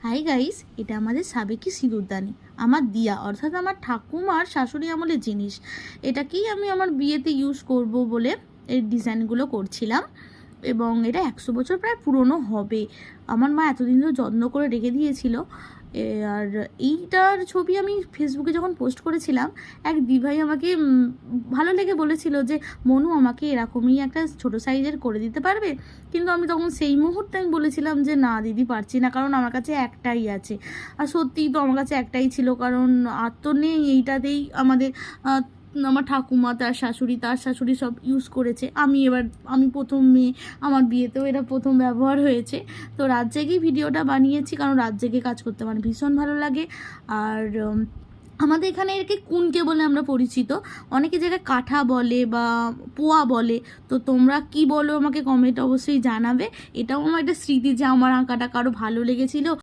Hi guys, এটা আমাদের সাবেকি সিঁদুরদানি, আমার দিয়া অর্থাৎ আমার ঠাকুমার শাশুড়ি আমলের জিনিস। এটাকেই আমি আমার বিয়েতে ইউজ করব বলে এই ডিজাইনগুলো করছিলাম, এবং এটা 100 বছর প্রায় পুরনো হবে। আমার মা এতদিন ধরে যত্ন করে রেখে দিয়েছিল। আর এইটার ছবি আমি ফেসবুকে যখন পোস্ট করেছিলাম, এক দিভাই আমাকে ভালো লেগে বলেছিল যে মনু আমাকে এরকমই একটা ছোট সাইজের করে দিতে পারবে। কিন্তু আমি তখন সেই মুহূর্তে আমি বলেছিলাম যে না দিদি, পারছি না, কারণ আমার কাছে একটাই আছে। আর সত্যিই তো আমার কাছে একটাই ছিল, কারণ আর তো নেই। এইটাতেই আমার ঠাকুমা, তার শাশুড়ি সব ইউজ করেছে। আমি প্রথম মেয়ে, আমার বিয়েতেও এটা প্রথম ব্যবহার হয়েছে। তো রাত জেগেই ভিডিওটা বানিয়েছি, কারণ রাত জেগে কাজ করতে আমার ভীষণ ভালো লাগে। আর আমাদের এখানে একে কুনকে বলে আমরা পরিচিত, অনেকে জায়গায় কাঠা বলে বা পোয়া বলে। তো তোমরা কি বলো আমাকে কমেন্ট অবশ্যই জানাবে। এটাও আমার একটা স্মৃতি যে আমার আঁকাটা কারো ভালো লেগেছিলো।